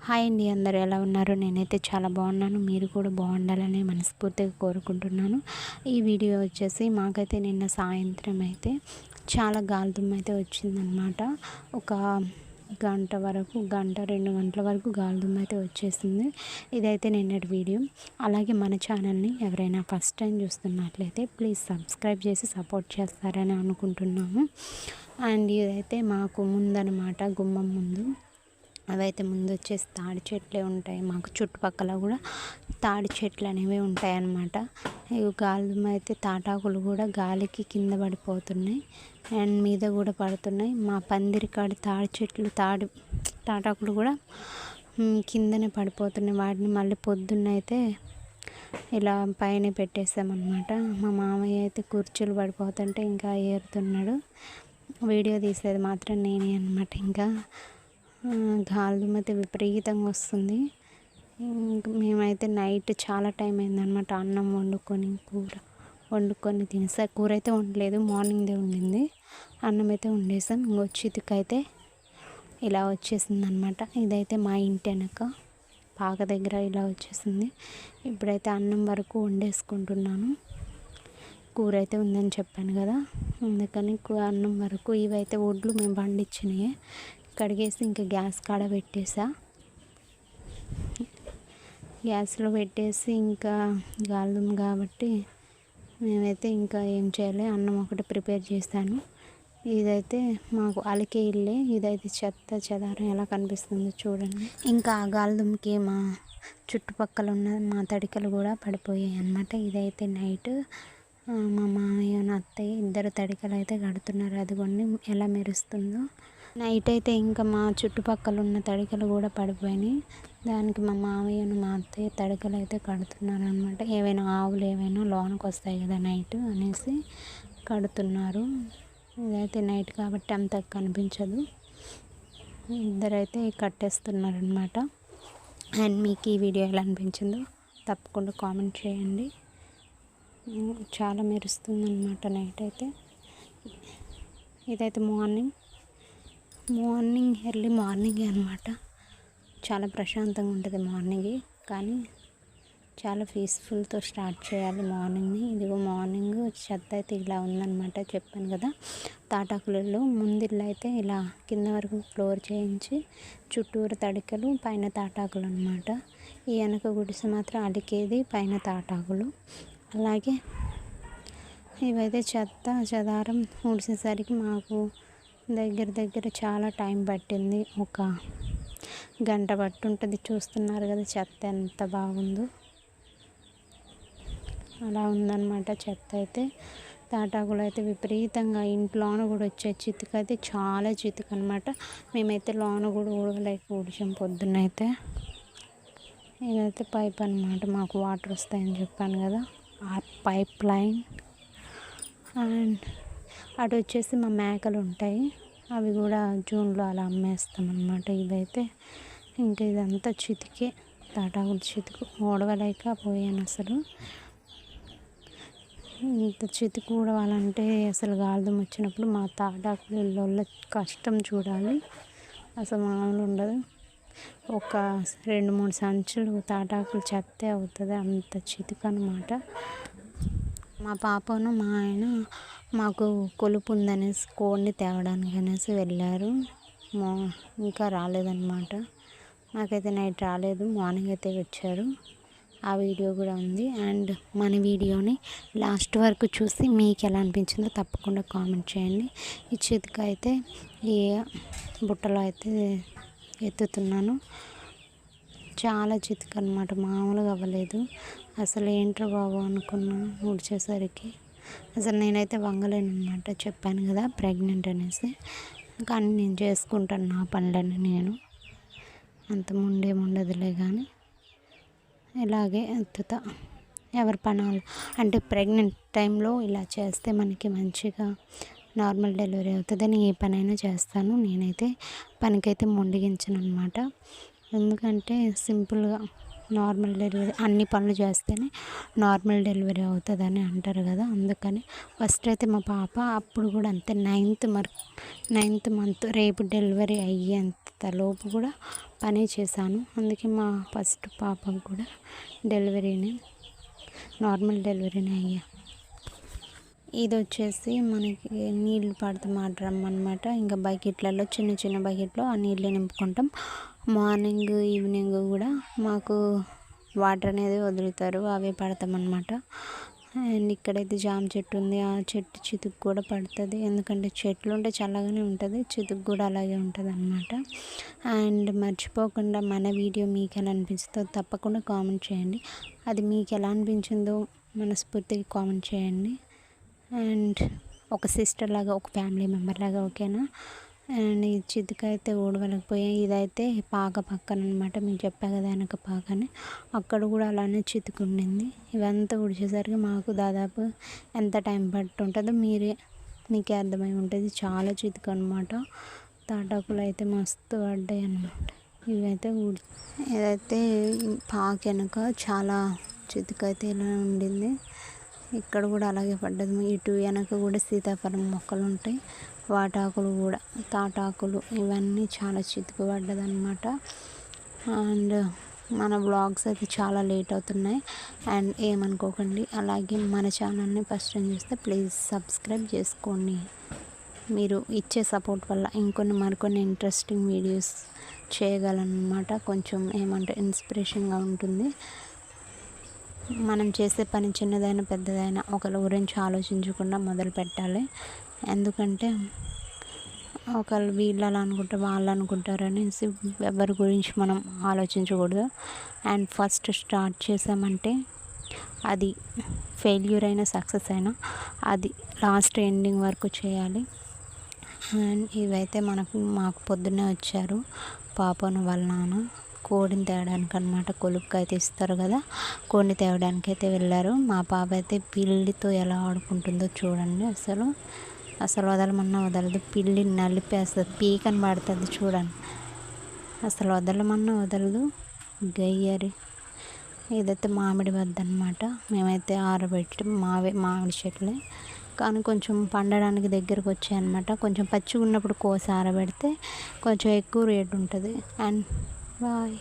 Hi అండి, అందరూ ఎలా ఉన్నారు? నేనైతే చాలా బాగున్నాను. మీరు కూడా బాగుండాలని మనస్ఫూర్తిగా కోరుకుంటున్నాను. ఈ వీడియో వచ్చేసి మాకైతే నిన్న సాయంత్రం అయితే చాలా గాలిదుమ్ము అయితే వచ్చిందనమాట. ఒక గంట వరకు, గంట 2 గంటల వరకు గాలిదుమ్ము అయితే వచ్చేసింది. ఇదైతే నిన్నటి వీడియో. అలాగే మన ఛానల్ని ఎవరైనా ఫస్ట్ టైం చూస్తున్నట్లయితే ప్లీజ్ సబ్స్క్రైబ్ చేసి సపోర్ట్ చేస్తారని అనుకుంటున్నాము. అండ్ ఇదైతే మాకు ముందనమాట, గుమ్మం ముందు. అవైతే ముందు వచ్చేసి తాడి చెట్లే ఉంటాయి. మాకు చుట్టుపక్కల కూడా తాడి చెట్లు అనేవి ఉంటాయి అన్నమాట. ఇవి గాలిదుమ్ము అయితే తాటాకులు కూడా గాలికి కింద పడిపోతున్నాయి అండ్ మీద కూడా పడుతున్నాయి. మా పందిరి కాడ తాడి చెట్లు తాటాకులు కూడా కిందనే పడిపోతున్నాయి. వాటిని మళ్ళీ పొద్దున్న అయితే ఇలా పైన పెట్టేసామన్నమాట. మా మామయ్య అయితే కుర్చీలు పడిపోతుంటే ఇంకా ఏరుతున్నాడు. వీడియో తీసేది మాత్రం నేనే అన్నమాట. ఇంకా గాలిదుమ్ము అయితే విపరీతంగా వస్తుంది. మేమైతే నైట్ చాలా టైం అయిందనమాట. అన్నం వండుకొని తినేసా. కూర అయితే వండలేదు, మార్నింగ్దే ఉండింది. అన్నం అయితే వండేసాం. చితికైతే ఇలా వచ్చేసింది అనమాట. ఇదైతే మా ఇంటి వెనక పాక దగ్గర ఇలా వచ్చేసింది. ఇప్పుడైతే అన్నం వరకు వండేసుకుంటున్నాను. కూర అయితే ఉందని చెప్పాను కదా, అందుకని అన్నం వరకు. ఇవైతే ఒడ్లు మేము పండించినాయి. కడిగేసి ఇంకా గ్యాస్ కాడ పెట్టేసా. గ్యాస్లో పెట్టేసి ఇంకా గాలిదుమ్ము కాబట్టి మేమైతే ఇంకా ఏం చేయాలి, అన్నం ఒకటి ప్రిపేర్ చేశాను. ఇదైతే మాకు అలికే ఇల్లే. ఇదైతే చెత్త చెదారం ఎలా కనిపిస్తుందో చూడండి. ఇంకా ఆ గాలిదుమ్ముకి మా చుట్టుపక్కల ఉన్న మా తడికలు కూడా పడిపోయాయి అన్నమాట. ఇదైతే నైట్ మా మామయ్య అత్తయ్య ఇద్దరు తడికలు అయితే కడుతున్నారు. అదిగోండి ఎలా మెరుస్తుందో. నైట్ అయితే ఇంకా మా చుట్టుపక్కల ఉన్న తడికలు కూడా పడిపోయినాయి. దానికి మా మామయ్యను మా అత్తయ్య తడికలు అయితే కడుతున్నారు అనమాట. ఏవైనా ఆవులు ఏవైనా లోనకి వస్తాయి కదా నైట్ అనేసి కడుతున్నారు. ఇదైతే నైట్ కాబట్టి అంత కనిపించదు. ఇద్దరైతే కట్టేస్తున్నారు అనమాట. అండ్ మీకు ఈ వీడియో ఎలా అనిపించిందో తప్పకుండా కామెంట్ చేయండి. చాలా మెరుస్తుంది అనమాట నైట్ అయితే. ఇదైతే మార్నింగ్ ఎర్లీ మార్నింగే అనమాట. చాలా ప్రశాంతంగా ఉంటుంది మార్నింగ్, కానీ చాలా పీస్ఫుల్తో స్టార్ట్ చేయాలి మార్నింగ్ని. ఇదిగో మార్నింగ్ చెత్త అయితే ఇలా ఉందన్నమాట. చెప్పాను కదా, తాటాకులలో ముందిల్లు అయితే ఇలా కింద వరకు ఫ్లోర్ చేయించి చుట్టూరు తడికలు, పైన తాటాకులు అనమాట. ఈ వెనక గుడిసె మాత్రం అలికేది, పైన తాటాకులు. అలాగే ఇవైతే చెత్త చెదారం ఊడ్చేసరికి మాకు దగ్గర చాలా టైం పట్టింది. ఒక గంట పట్టుంటుంది. చూస్తున్నారు కదా చెత్త ఎంత బాగుందో. అలా ఉందన్నమాట చెత్త అయితే. తాటాకులు అయితే విపరీతంగా ఇంట్లోన కూడా వచ్చే చితుకు అయితే చాలా చితుకు అనమాట. మేమైతే లోన కూడా ఊడ్చాం పొద్దున్నైతే. ఇదైతే పైప్ అనమాట, మాకు వాటర్ వస్తాయని చెప్పాను కదా, ఆ పైప్ లైన్. అండ్ అటు వచ్చేసి మా మేకలు ఉంటాయి, అవి కూడా జూన్లో అలా అమ్మేస్తాం అన్నమాట. ఇదైతే ఇంకా ఇదంతా చితికే, తాటాకులు చితుకు ఓడవలేక పోయాను అసలు. ఇంత చితుకు ఊడవాలంటే అసలు గాలిదుమ్ము వచ్చినప్పుడు మా తాటాకులు ఇళ్ళ కష్టం చూడాలి, అసలు మామూలు ఉండదు. ఒక 2-3 సంచులు తాటాకులు చెత్తే అవుతుంది, అంత చితుకు అనమాట. మా పాపను మా ఆయన మాకు కొలుపు ఉందనేసి కోడిని తేవడానికి అనేసి వెళ్ళారు. ఇంకా రాలేదన్నమాట. నాకైతే నైట్ రాలేదు, మార్నింగ్ అయితే వచ్చారు. ఆ వీడియో కూడా ఉంది. అండ్ మన వీడియోని లాస్ట్ వరకు చూసి మీకు ఎలా అనిపించిందో తప్పకుండా కామెంట్ చేయండి. ఈ చితుక అయితే ఈ బుట్టలో అయితే ఎత్తుతున్నాను. చాలా చితుకు అనమాట, మామూలుగా అవ్వలేదు. అసలు ఏంట్రా బాబు అనుకున్నా ఊడ్చేసరికి. అసలు నేనైతే వంగలేను అనమాట. చెప్పాను కదా ప్రెగ్నెంట్ అనేసి, కానీ నేను చేసుకుంటాను నా పనులని. నేను అంత ఉండదులే, కానీ ఇలాగే ఎత్తుతా ఎవరి పనాలు. అంటే ప్రెగ్నెంట్ టైంలో ఇలా చేస్తే మనకి మంచిగా నార్మల్ డెలివరీ అవుతుందని ఏ పనైనా చేస్తాను. నేనైతే పనికైతే మొండిగించను అనమాట. ఎందుకంటే సింపుల్గా నార్మల్ డెలివరీ అన్ని పనులు చేస్తేనే నార్మల్ డెలివరీ అవుతుందని అంటారు కదా, అందుకని ఫస్ట్ అయితే మా పాప అప్పుడు కూడా అంతే, 9th మంత్ రేపు డెలివరీ అయ్యేంత లోపు కూడా పనే చేశాను. అందుకే మా ఫస్ట్ పాపకు కూడా నార్మల్ డెలివరీనే అయ్యా. ఇది వచ్చేసి మనకి నీళ్ళు పడతాం ఆ డ్రమ్ అనమాట. ఇంకా బకెట్లలో చిన్న చిన్న బకెట్లో ఆ నీళ్ళు నింపుకుంటాం. మార్నింగ్ ఈవినింగ్ కూడా మాకు వాటర్ అనేది వదులుతారు, అవే పడతామన్నమాట. అండ్ ఇక్కడైతే జామ చెట్టు ఉంది. ఆ చెట్టు చితుకు కూడా పడుతుంది, ఎందుకంటే చెట్లు ఉంటే చల్లగానే ఉంటుంది, చితుకు కూడా అలాగే ఉంటుంది అనమాట. అండ్ మర్చిపోకుండా మన వీడియో మీకు ఎలా అనిపిస్తుందో తప్పకుండా కామెంట్ చేయండి. అది మీకు ఎలా అనిపించిందో మనస్ఫూర్తిగా కామెంట్ చేయండి. అండ్ ఒక సిస్టర్ లాగా, ఒక ఫ్యామిలీ మెంబర్ లాగా, ఓకేనా. అండ్ ఈ చితుక అయితే ఊడవలేకపోయాయి. ఇదైతే పాక పక్కన అనమాట, మీకు చెప్పా కదా వెనక పాకని, అక్కడ కూడా అలానే చితుకు ఉండింది. ఇవంతా ఊడ్చేసరికి మాకు దాదాపు ఎంత టైం పట్టుంటుందో మీకే అర్థమై ఉంటుంది. చాలా చితుకు అనమాట. తాటాకులు అయితే మస్తు పడ్డాయి అన్నమాట. ఇవైతే ఇదైతే పాక వెనక చాలా చితుకు అయితే ఇలా ఉండింది. ఇక్కడ కూడా అలాగే పడ్డది. ఇటు వెనక కూడా సీతాఫలం మొక్కలు ఉంటాయి, వాటాకులు కూడా, తాటాకులు, ఇవన్నీ చాలా చితుకు పడ్డదన్నమాట. అండ్ మన వ్లాగ్స్ అయితే చాలా లేట్ అవుతున్నాయి. అండ్ ఏమనుకోకండి. అలాగే మన ఛానల్ని ఫస్ట్ టైం చూస్తే ప్లీజ్ సబ్స్క్రైబ్ చేసుకోండి. మీరు ఇచ్చే సపోర్ట్ వల్ల మరికొన్ని ఇంట్రెస్టింగ్ వీడియోస్ చేయగలనమాట. కొంచెం ఇన్స్పిరేషన్గా ఉంటుంది. మనం చేసే పని చిన్నదైనా పెద్దదైనా ఒకరి గురించి ఆలోచించకుండా మొదలు పెట్టాలి. ఎందుకంటే ఒకళ్ళు వీళ్ళు అలా అనుకుంటారు, వాళ్ళు అనుకుంటారు అనేసి ఎవరి గురించి మనం ఆలోచించకూడదు. అండ్ ఫస్ట్ స్టార్ట్ చేసామంటే అది ఫెయిల్యూర్ అయినా సక్సెస్ అయినా అది లాస్ట్ ఎండింగ్ వరకు చేయాలి. అండ్ ఇవైతే మాకు పొద్దున్నే వచ్చారు పాపను వాళ్ళ నాన్న కోడిని తేవడానికి అనమాట. కొలుపుకి అయితే ఇస్తారు కదా, కోడిని తేవడానికి అయితే వెళ్ళారు. మా పాప అయితే పిల్లితో ఎలా ఆడుకుంటుందో చూడండి. అసలు వదలమన్నా వదలదు. పిల్లి నలిపేస్తుంది, పీకని పడుతుంది చూడండి. అసలు వదలమన్నా వదలదు, గయ్యరి. ఇదైతే మామిడి వద్ద అనమాట. మేమైతే ఆరబెట్టి మామిడి చెట్లే, కానీ కొంచెం పండడానికి దగ్గరకు వచ్చాయి అనమాట. కొంచెం పచ్చిగా ఉన్నప్పుడు కోసి ఆరబెడితే కొంచెం ఎక్కువ రేటు ఉంటుంది. And bye.